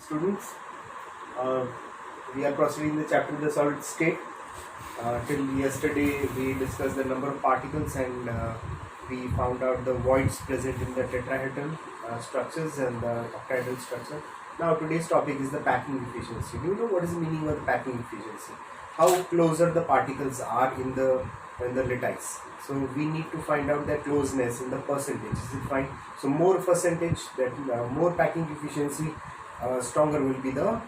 Students, uh, we are proceeding the chapter the solid state. Till yesterday we discussed the number of particles and we found out the voids present in the tetrahedral structures and the octahedral structure. Now today's topic is the packing efficiency. Do you know what is the meaning of the packing efficiency? How closer the particles are in the lattice. So we need to find out their closeness in the percentage. Is it fine? So more percentage, that more packing efficiency, stronger will be the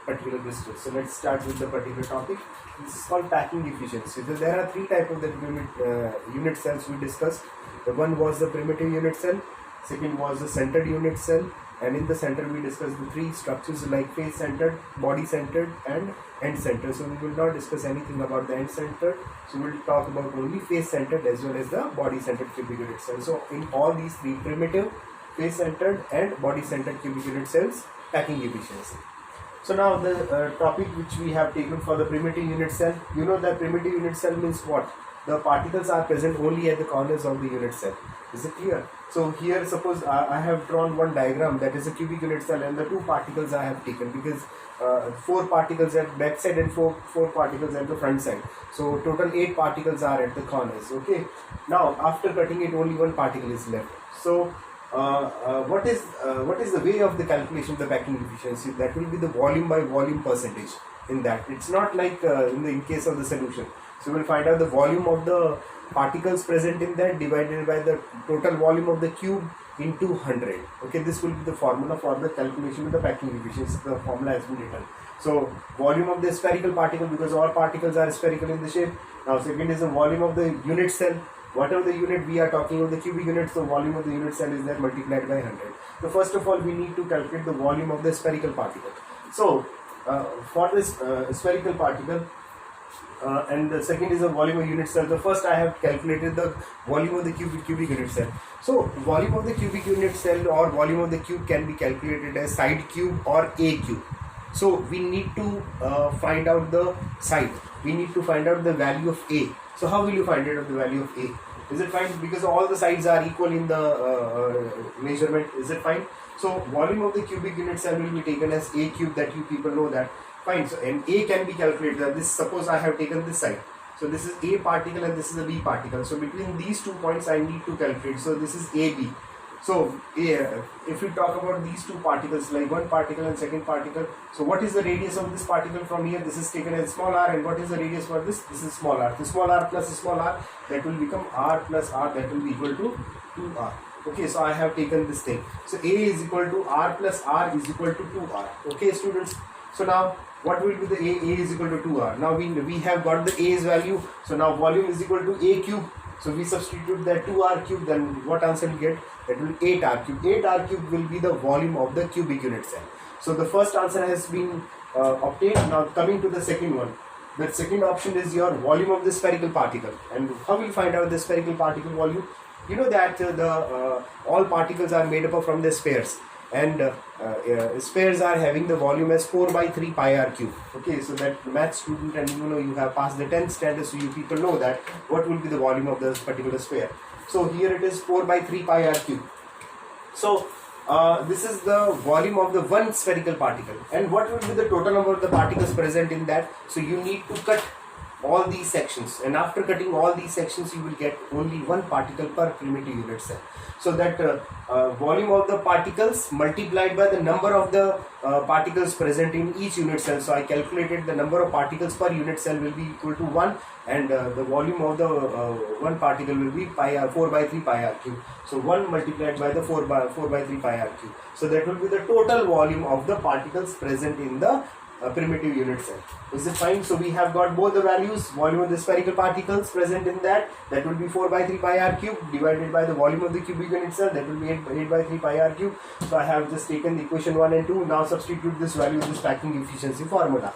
particular crystal. So let's start with the particular topic. This is called packing efficiency. So there are three types of the unit cells we discussed. The one was the primitive unit cell, second was the centered unit cell, and in the center we discussed the three structures like face centered, body centered and end centered. So we will not discuss anything about the end centered. So we will talk about only face centered as well as the body centered cubic unit cell. So in all these three, primitive, face centered and body centered cubic unit cells, packing efficiency. So now the topic which we have taken for the primitive unit cell, you know that primitive unit cell means what? The particles are present only at the corners of the unit cell. Is it clear? So here suppose I have drawn one diagram that is a cubic unit cell and the two particles I have taken, because four particles at back side and four particles at the front side. So total 8 particles are at the corners. Okay. Now after cutting it, only one particle is left. So what is the way of the calculation of the packing efficiency? That will be the volume by volume percentage in that. It's not like in case of the solution. So we will find out the volume of the particles present in that divided by the total volume of the cube into 100. Okay, this will be the formula for the calculation of the packing efficiency. The formula has been written. So volume of the spherical particle, because all particles are spherical in the shape. Now second is the volume of the unit cell. Whatever the unit we are talking of, the cubic units, the volume of the unit cell is there multiplied by 100. So first of all, we need to calculate the volume of the spherical particle. So for this spherical particle, and the second is the volume of unit cell. So first I have calculated the volume of the cubic unit cell. So volume of the cubic unit cell or volume of the cube can be calculated as side cube or a cube. So we need to find out the side. We need to find out the value of a. So how will you find out the value of a? Is it fine? Because all the sides are equal in the measurement. Is it fine? So volume of the cubic unit cell will be taken as a cube, that you people know that. Fine. So and a can be calculated. This, suppose I have taken this side. So this is a particle and this is a b particle. So between these 2 points I need to calculate. So this is ab. So if we talk about these two particles, like one particle and second particle, so what is the radius of this particle from here? This is taken as small r, and what is the radius for this? This is small r. So small r plus small r, that will become r plus r, that will be equal to 2r. Okay, so I have taken this thing. So a is equal to r plus r is equal to 2r. Okay, students. So now what will be the a? A is equal to 2r. Now we have got the a's value. So now volume is equal to a cube. So we substitute that 2r cube, then what answer we get? That will be 8r cube. 8r cube will be the volume of the cubic unit cell. So the first answer has been obtained. Now coming to the second one. The second option is your volume of the spherical particle. And how will you find out the spherical particle volume? You know that all particles are made up from the spheres. And spheres are having the volume as 4 by 3 pi r cube. Okay, so that math student, and you have passed the 10th standard, so you people know that what will be the volume of this particular sphere. So here it is 4 by 3 pi r cube. So this is the volume of the one spherical particle. And what will be the total number of the particles present in that? So you need to cut all these sections, and after cutting all these sections you will get only one particle per primitive unit cell. So that volume of the particles multiplied by the number of the particles present in each unit cell. So I calculated the number of particles per unit cell will be equal to 1, and the volume of the one particle will be 4 by 3 pi r cube. So 1 multiplied by the 4 by 3 pi r cube. So that will be the total volume of the particles present in the primitive unit cell. Is it fine? So we have got both the values. Volume of the spherical particles present in that will be 4 by 3 pi r cube divided by the volume of the cubic unit cell, that will be 8 by 3 pi r cube. So I have just taken the equation 1 and 2. Now substitute this value in this packing efficiency formula.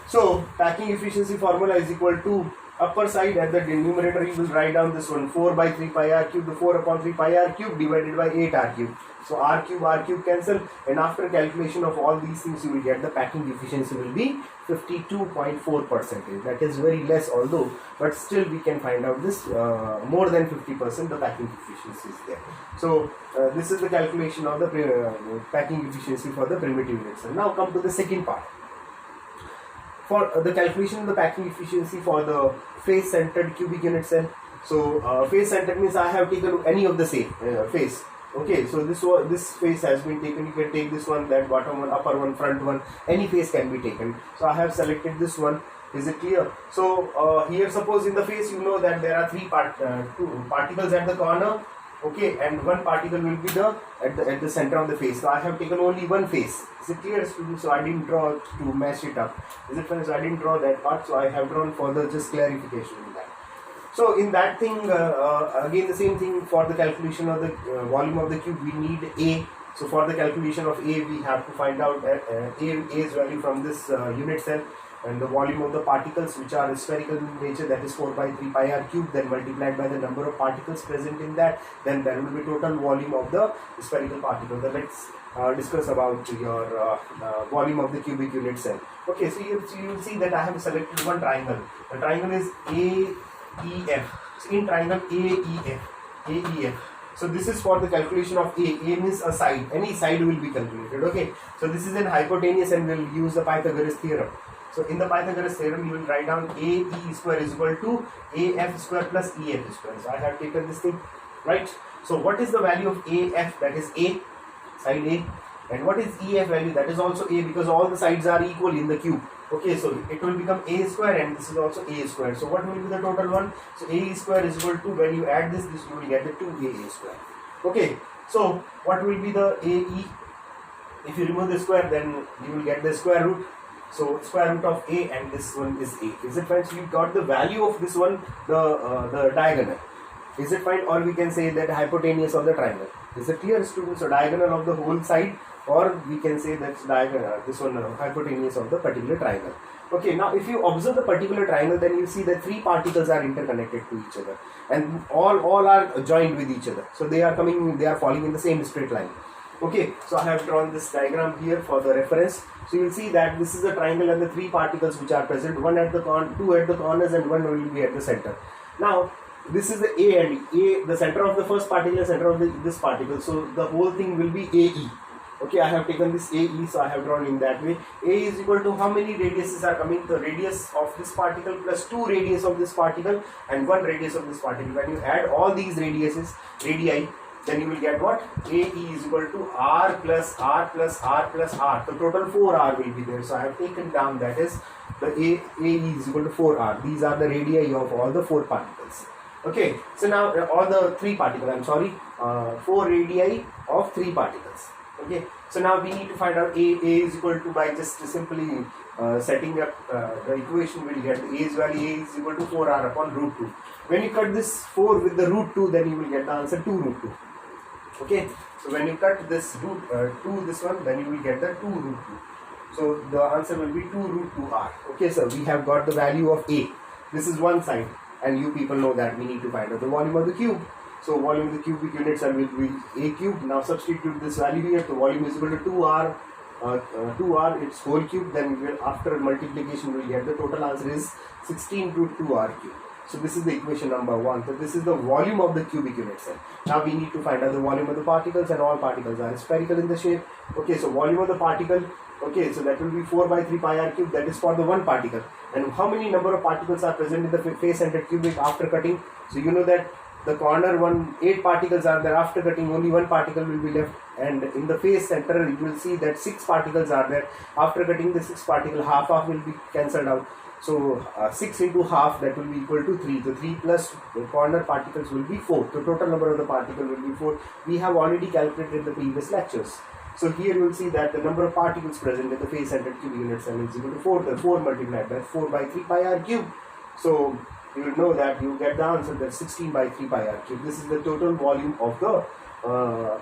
So packing efficiency formula is equal to, upper side at the numerator you will write down this one, 4 by 3 pi r cube, the 4 upon 3 pi r cube divided by 8 r cube. So R cube cancel, and after calculation of all these things, you will get the packing efficiency will be 52.4%. That is very less, although, but still we can find out this more than 50% the packing efficiency is there. So this is the calculation of the packing efficiency for the primitive unit cell. Now come to the second part. For the calculation of the packing efficiency for the face-centered cubic unit cell. So face-centered means I have taken any of the same face. Okay, so this face has been taken. You can take this one, that bottom one, upper one, front one. Any face can be taken. So I have selected this one. Is it clear? So here, suppose in the face, you know that there are two particles at the corner. Okay, and one particle will be at the center of the face. So I have taken only one face. Is it clear, students? So I didn't draw to mash it up. Is it fine? So I didn't draw that part. So I have drawn for the just clarification in that. So in that thing, again the same thing for the calculation of the volume of the cube, we need A. So for the calculation of A, we have to find out A's value from this unit cell, and the volume of the particles which are spherical in nature, that is 4 by 3 pi r cube, then multiplied by the number of particles present in that, then there will be total volume of the spherical particle. Then let's discuss about your volume of the cubic unit cell. Okay, so you will see that I have selected one triangle. The triangle is AEF. So in triangle AEF. So this is for the calculation of A. A means a side. Any side will be calculated. Okay. So this is an hypotenuse, and we will use the Pythagoras theorem. So in the Pythagoras theorem, you will write down AE square is equal to AF square plus EF square. So I have taken this thing, right? So what is the value of AF? That is A, side A. And what is EF value? That is also A, because all the sides are equal in the cube. Okay, so it will become A square, and this is also A square. So what will be the total one? So A square is equal to, when you add this you will get the 2AA square. Okay, so what will be the AE? If you remove the square, then you will get the square root. So square root of A, and this one is A. Is it fine? So you got the value of this one, the diagonal. Is it fine? Or we can say that hypotenuse of the triangle. Is it clear, students? So diagonal of the whole side, or we can say that's diagonal, this one hypotenuse of the particular triangle. Okay, now if you observe the particular triangle, then you see that three particles are interconnected to each other, and all are joined with each other. So they are falling in the same straight line. Okay, so I have drawn this diagram here for the reference. So you will see that this is a triangle, and the three particles which are present, two at the corners, and one will be at the center. Now this is the A and E. A, the center of the first particle, center of this particle. So the whole thing will be AE. Okay, I have taken this AE, so I have drawn in that way. A is equal to how many radiuses are coming? The radius of this particle plus 2 radius of this particle and 1 radius of this particle. When you add all these radii, then you will get what? AE is equal to R plus R plus R plus R. So total 4R will be there. So I have taken down, that is the AE is equal to 4R. These are the radii of all the 4 particles. Okay, so now all the 3 particles, 4 radii of 3 particles. Okay, so now we need to find out A is equal to, by just simply setting up the equation, we will get the A's value. A is equal to 4R upon root 2. When you cut this 4 with the root 2, then you will get the answer 2 root 2. Okay, so when you cut this root 2, this one, then you will get the 2 root 2. So the answer will be 2 root 2R. Okay, so we have got the value of A. This is one side, and you people know that we need to find out the volume of the cube. So volume of the cubic unit cell will be A cube. Now substitute this value here. So volume is equal to 2R, 2R its whole cube. Then we will, after multiplication, we will get the total answer is 16 root 2R cube. So this is the equation number 1. So this is the volume of the cubic unit cell. Now we need to find out the volume of the particles, and all particles are spherical in the shape. Okay, so volume of the particle. Okay, so that will be 4 by 3 pi r cube. That is for the one particle. And how many number of particles are present in the face-centered cubic after cutting? So you know that the corner one, 8 particles are there. After cutting, only one particle will be left, and in the face center you will see that 6 particles are there. After cutting the 6 particle, half will be cancelled out. So 6 into half, that will be equal to 3. So 3 plus the corner particles will be 4. The total number of the particle will be 4. We have already calculated in the previous lectures. So here you will see that the number of particles present in the face-centered cubic unit cell is equal to 4. The 4 multiplied by 4 by 3 pi r cube. So you will know that you get the answer, that 16 by 3 pi r cube. This is the total volume of the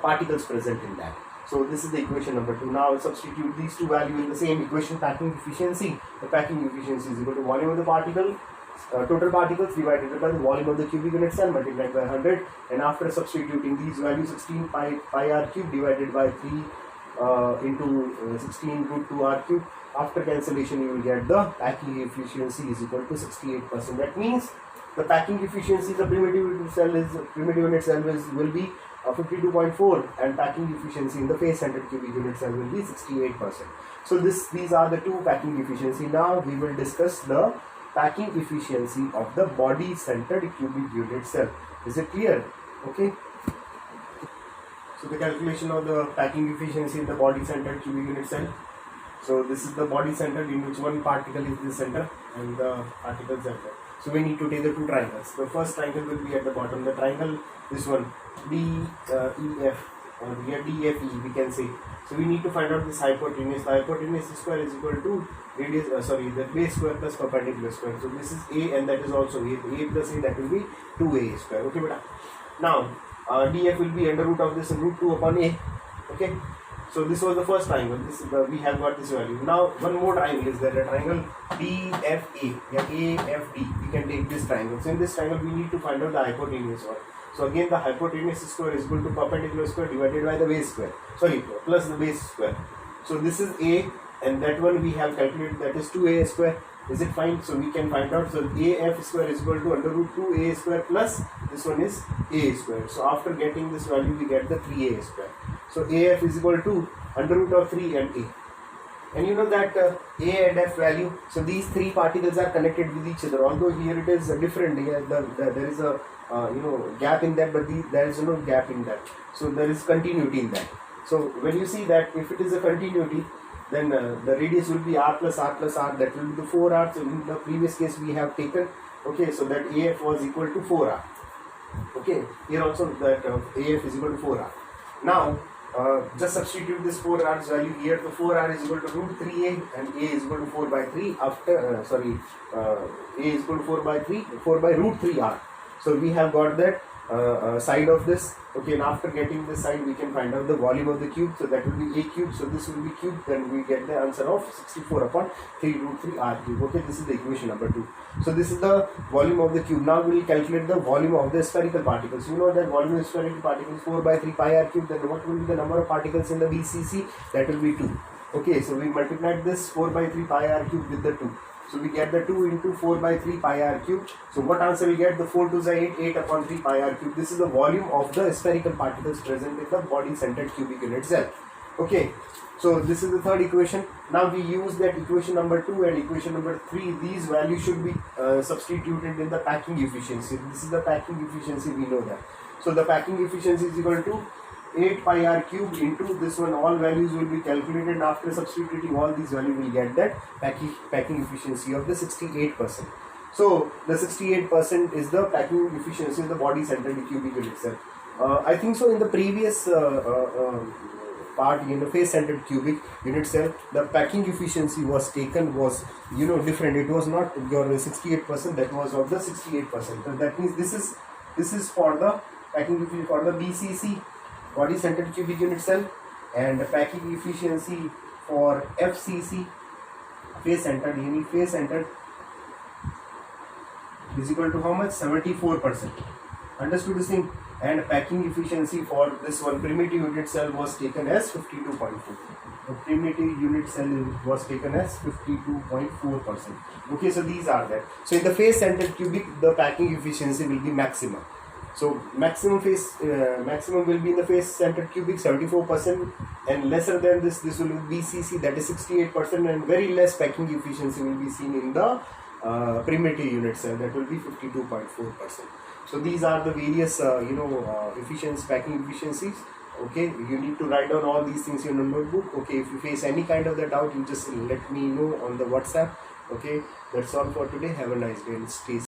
particles present in that. So this is the equation number 2. Now substitute these two values in the same equation, packing efficiency. The packing efficiency is equal to volume of the particle, total particles divided by the volume of the cubic unit cell multiplied by 100, and after substituting these values, 16 pi r cube divided by 3 into 16 root 2 r cube. After cancellation, you will get the packing efficiency is equal to 68%. That means the packing efficiency, the primitive unit cell will be 52.4, and packing efficiency in the face-centered cubic unit cell will be 68%. So these are the two packing efficiency. Now we will discuss the packing efficiency of the body-centered cubic unit cell. Is it clear? Okay. So the calculation of the packing efficiency in the body-centered cubic unit cell. So this is the body center in which one particle is the center and the particles are there. So we need to take the two triangles. The first triangle will be at the bottom. The triangle, this one, DEF or DFE, we can say. So we need to find out this hypotenuse. The hypotenuse square is equal to radius. The base square plus perpendicular square. So this is A, and that is also A. A plus A, that will be 2A square. Okay, beta. Now DF will be under root of this root 2 upon A. Okay. So this was the first triangle. We have got this value. Now one more triangle is there. A triangle DFA. Yeah, AFD. We can take this triangle. So in this triangle, we need to find out the hypotenuse one. So again, the hypotenuse square is equal to perpendicular square divided by the base square. Sorry, plus the base square. So this is A, and that one we have calculated, that is 2A square. Is it fine? So we can find out. So AF square is equal to under root 2A square plus this one is A square. So after getting this value, we get the 3A square. So AF is equal to under root of 3 and A. And you know that A and F value, so these three particles are connected with each other. Although here it is different. Here there is a gap in that, but there is no gap in that. So there is continuity in that. So when you see that, if it is a continuity, then the radius will be r plus r plus r. That will be the 4r. So in the previous case we have taken, okay, so that AF was equal to 4r. Okay, here also that AF is equal to 4r. Now just substitute this 4r's value here. The 4r is equal to root 3a and a is equal to 4 by 3. After a is equal to 4 by 3, 4 by root 3r. So we have got that side of this. Okay, and after getting this side, we can find out the volume of the cube. So that will be a cube. So this will be cube. Then we get the answer of 64 upon 3 root 3 r cube. Okay, this is the equation number 2. So this is the volume of the cube. Now we will calculate the volume of the spherical particles. You know that volume of spherical particles 4 by 3 pi r cube. Then what will be the number of particles in the BCC? That will be 2. Okay, so we multiplied this 4 by 3 pi r cube with the 2. So we get the 2 into 4 by 3 pi r cube. So what answer we get? The 4 to the 8, 8 upon 3 pi r cube. This is the volume of the spherical particles present in the body-centered cubic unit cell. Okay, so this is the third equation. Now we use that equation number 2 and equation number 3. These values should be substituted in the packing efficiency. This is the packing efficiency, we know that. So the packing efficiency is equal to 8 pi r cube into this one. All values will be calculated, and after substituting all these values, we will get that packing efficiency of the 68%. So the 68% is the packing efficiency of the body-centered cubic unit cell. I think so. In the previous part, in the face-centered cubic unit cell, the packing efficiency was taken was different. It was not your 68%. That was of the 68%. So that means this is for the packing efficiency for the BCC, body-centered cubic unit cell, and the packing efficiency for FCC, face-centered, face-centered, is equal to how much? 74%. Understood this thing? And packing efficiency for this one primitive unit cell was taken as 52.4. The primitive unit cell was taken as 52.4%. Okay, so these are that. So in the face-centered cubic, the packing efficiency will be maximum. So maximum will be in the face-centered cubic 74%, and lesser than this will be BCC, that is 68%, and very less packing efficiency will be seen in the primitive unit cell, that will be 52.4%. So these are the various packing efficiencies. Okay, you need to write down all these things in a notebook. Okay, if you face any kind of the doubt, you just let me know on the WhatsApp. Okay, that's all for today. Have a nice day and stay safe.